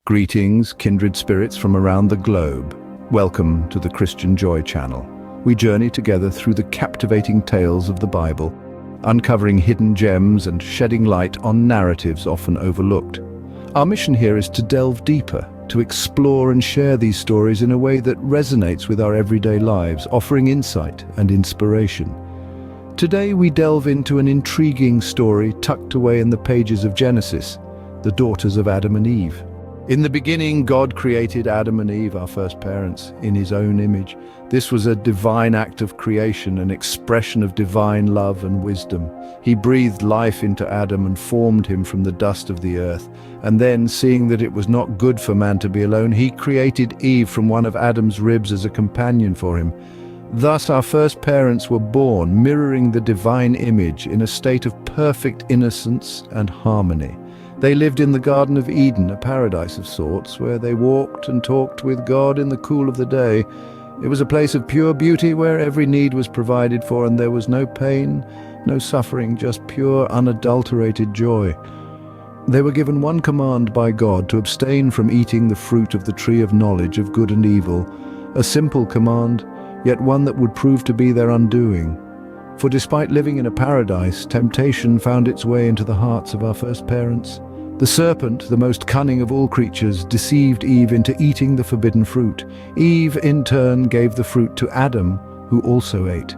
Greetings, kindred spirits from around the globe. Welcome to the Christian Joy channel. We journey together through the captivating tales of the Bible, uncovering hidden gems and shedding light on narratives often overlooked. Our mission here is to delve deeper, to explore and share these stories in a way that resonates with our everyday lives, offering insight and inspiration. Today we delve into an intriguing story tucked away in the pages of Genesis, the daughters of Adam and Eve. In the beginning, God created Adam and Eve, our first parents, in his own image. This was a divine act of creation, an expression of divine love and wisdom. He breathed life into Adam and formed him from the dust of the earth. And then, seeing that it was not good for man to be alone, he created Eve from one of Adam's ribs as a companion for him. Thus, our first parents were born, mirroring the divine image in a state of perfect innocence and harmony. They lived in the Garden of Eden, a paradise of sorts, where they walked and talked with God in the cool of the day. It was a place of pure beauty where every need was provided for and there was no pain, no suffering, just pure, unadulterated joy. They were given one command by God to abstain from eating the fruit of the tree of knowledge of good and evil. A simple command, yet one that would prove to be their undoing. For despite living in a paradise, temptation found its way into the hearts of our first parents. The serpent, the most cunning of all creatures, deceived Eve into eating the forbidden fruit. Eve, in turn, gave the fruit to Adam, who also ate.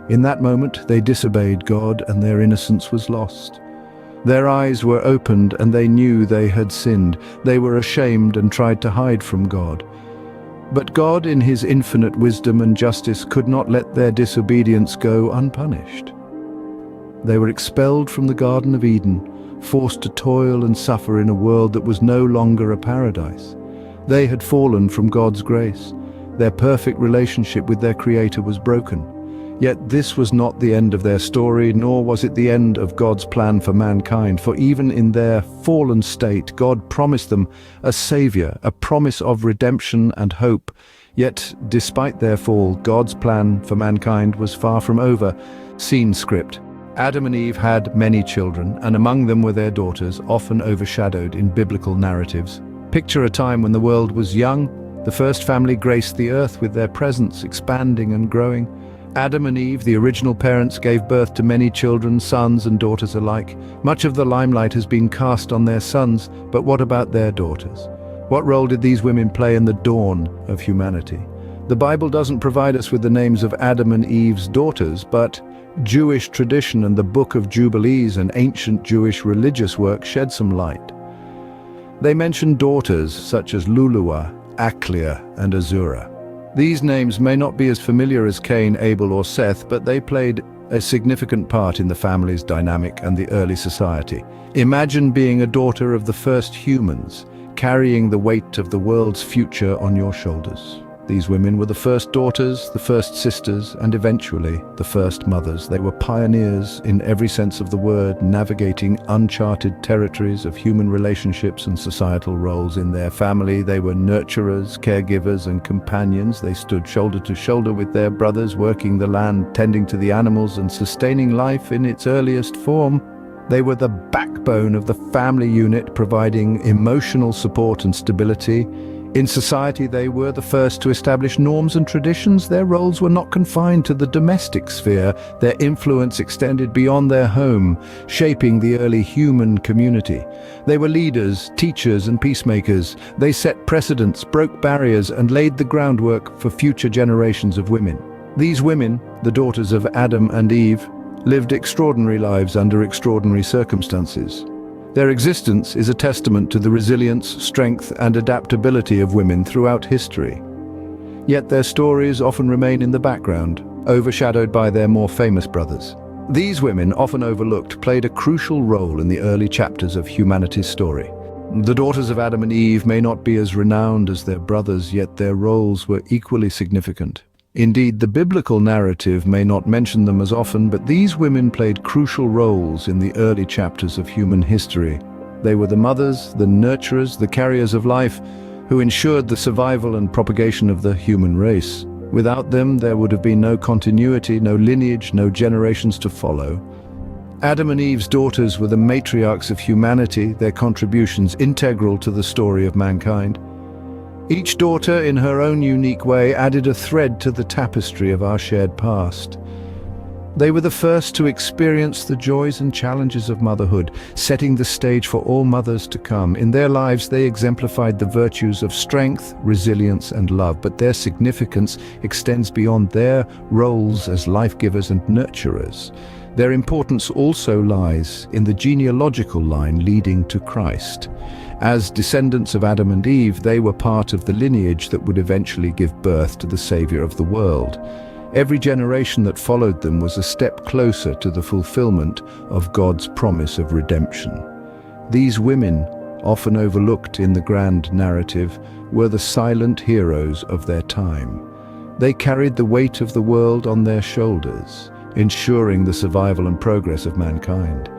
In that moment, they disobeyed God, and their innocence was lost. Their eyes were opened, and they knew they had sinned. They were ashamed and tried to hide from God. But God, in his infinite wisdom and justice, could not let their disobedience go unpunished. They were expelled from the Garden of Eden, forced to toil and suffer in a world that was no longer a paradise. They had fallen from God's grace. Their perfect relationship with their Creator was broken. Yet this was not the end of their story, nor was it the end of God's plan for mankind, for even in their fallen state, God promised them a Savior, a promise of redemption and hope. Yet, despite their fall, God's plan for mankind was far from over. Scene script. Adam and Eve had many children, and among them were their daughters, often overshadowed in biblical narratives. Picture a time when the world was young. The first family graced the earth with their presence, expanding and growing. Adam and Eve, the original parents, gave birth to many children, sons and daughters alike. Much of the limelight has been cast on their sons, but what about their daughters? What role did these women play in the dawn of humanity? The Bible doesn't provide us with the names of Adam and Eve's daughters, but Jewish tradition and the Book of Jubilees, an ancient Jewish religious work, shed some light. They mention daughters such as Luluah, Aklia, and Azura. These names may not be as familiar as Cain, Abel, or Seth, but they played a significant part in the family's dynamic and the early society. Imagine being a daughter of the first humans, carrying the weight of the world's future on your shoulders. These women were the first daughters, the first sisters, and eventually the first mothers. They were pioneers in every sense of the word, navigating uncharted territories of human relationships and societal roles. In their family, they were nurturers, caregivers, and companions. They stood shoulder to shoulder with their brothers, working the land, tending to the animals, and sustaining life in its earliest form. They were the backbone of the family unit, providing emotional support and stability. In society, they were the first to establish norms and traditions. Their roles were not confined to the domestic sphere. Their influence extended beyond their home, shaping the early human community. They were leaders, teachers, and peacemakers. They set precedents, broke barriers, and laid the groundwork for future generations of women. These women, the daughters of Adam and Eve, lived extraordinary lives under extraordinary circumstances. Their existence is a testament to the resilience, strength, and adaptability of women throughout history. Yet their stories often remain in the background, overshadowed by their more famous brothers. These women, often overlooked, played a crucial role in the early chapters of humanity's story. The daughters of Adam and Eve may not be as renowned as their brothers, yet their roles were equally significant. Indeed, the biblical narrative may not mention them as often, but these women played crucial roles in the early chapters of human history. They were the mothers, the nurturers, the carriers of life, who ensured the survival and propagation of the human race. Without them, there would have been no continuity, no lineage, no generations to follow. Adam and Eve's daughters were the matriarchs of humanity, their contributions integral to the story of mankind. Each daughter, in her own unique way, added a thread to the tapestry of our shared past. They were the first to experience the joys and challenges of motherhood, setting the stage for all mothers to come. In their lives, they exemplified the virtues of strength, resilience, and love, but their significance extends beyond their roles as life-givers and nurturers. Their importance also lies in the genealogical line leading to Christ. As descendants of Adam and Eve, they were part of the lineage that would eventually give birth to the Savior of the world. Every generation that followed them was a step closer to the fulfillment of God's promise of redemption. These women, often overlooked in the grand narrative, were the silent heroes of their time. They carried the weight of the world on their shoulders, ensuring the survival and progress of mankind.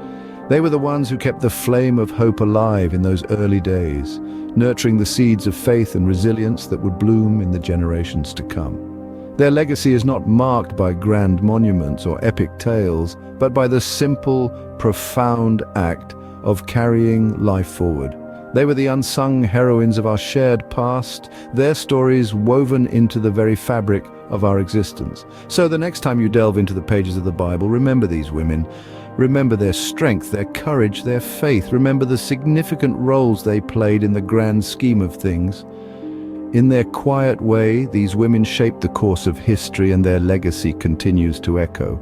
They were the ones who kept the flame of hope alive in those early days, nurturing the seeds of faith and resilience that would bloom in the generations to come. Their legacy is not marked by grand monuments or epic tales, but by the simple, profound act of carrying life forward. They were the unsung heroines of our shared past, their stories woven into the very fabric of our existence. So the next time you delve into the pages of the Bible, remember these women. Remember their strength, their courage, their faith. Remember the significant roles they played in the grand scheme of things. In their quiet way, these women shaped the course of history, and their legacy continues to echo.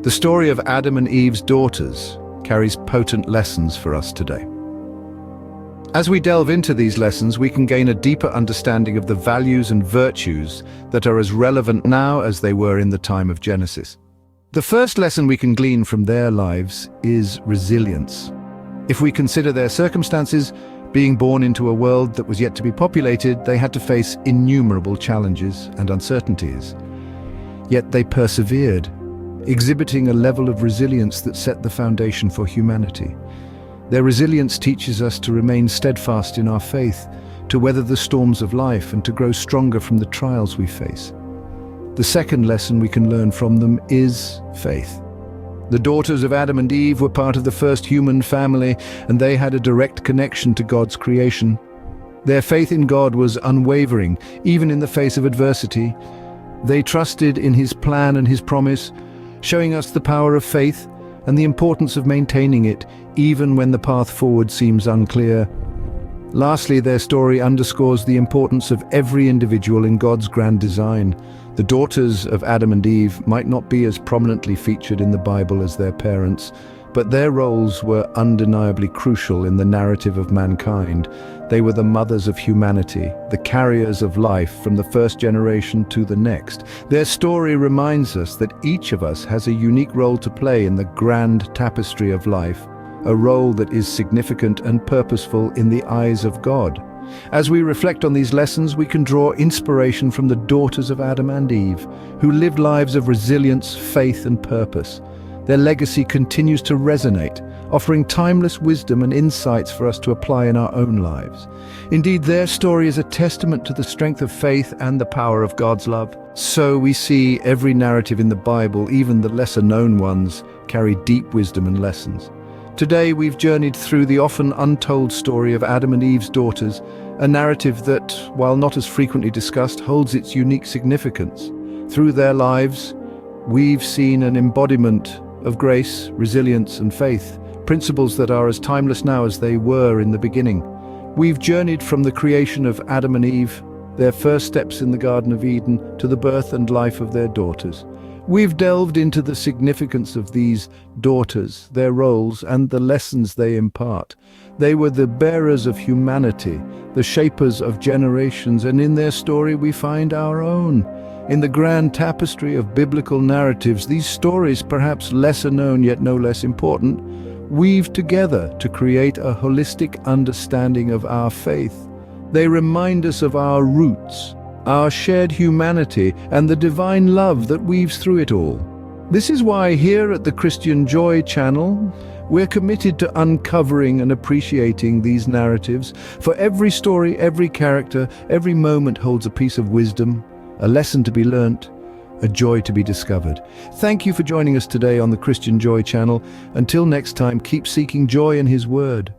The story of Adam and Eve's daughters carries potent lessons for us today. As we delve into these lessons, we can gain a deeper understanding of the values and virtues that are as relevant now as they were in the time of Genesis. The first lesson we can glean from their lives is resilience. If we consider their circumstances, being born into a world that was yet to be populated, they had to face innumerable challenges and uncertainties. Yet they persevered, exhibiting a level of resilience that set the foundation for humanity. Their resilience teaches us to remain steadfast in our faith, to weather the storms of life, and to grow stronger from the trials we face. The second lesson we can learn from them is faith. The daughters of Adam and Eve were part of the first human family, and they had a direct connection to God's creation. Their faith in God was unwavering, even in the face of adversity. They trusted in His plan and His promise, showing us the power of faith and the importance of maintaining it, even when the path forward seems unclear. Lastly, their story underscores the importance of every individual in God's grand design. The daughters of Adam and Eve might not be as prominently featured in the Bible as their parents, but their roles were undeniably crucial in the narrative of mankind. They were the mothers of humanity, the carriers of life from the first generation to the next. Their story reminds us that each of us has a unique role to play in the grand tapestry of life, a role that is significant and purposeful in the eyes of God. As we reflect on these lessons, we can draw inspiration from the daughters of Adam and Eve, who lived lives of resilience, faith, and purpose. Their legacy continues to resonate, offering timeless wisdom and insights for us to apply in our own lives. Indeed, their story is a testament to the strength of faith and the power of God's love. So we see every narrative in the Bible, even the lesser-known ones, carry deep wisdom and lessons. Today we've journeyed through the often untold story of Adam and Eve's daughters, a narrative that, while not as frequently discussed, holds its unique significance. Through their lives, we've seen an embodiment of grace, resilience, and faith, principles that are as timeless now as they were in the beginning. We've journeyed from the creation of Adam and Eve, their first steps in the Garden of Eden, to the birth and life of their daughters. We've delved into the significance of these daughters, their roles, and the lessons they impart. They were the bearers of humanity, the shapers of generations, and in their story we find our own. In the grand tapestry of biblical narratives, these stories, perhaps lesser known yet no less important, weave together to create a holistic understanding of our faith. They remind us of our roots, our shared humanity, and the divine love that weaves through it all. This is why here at the Christian Joy channel, we're committed to uncovering and appreciating these narratives. For every story, every character, every moment holds a piece of wisdom, a lesson to be learnt, a joy to be discovered. Thank you for joining us today on the Christian Joy channel. Until next time, keep seeking joy in His Word.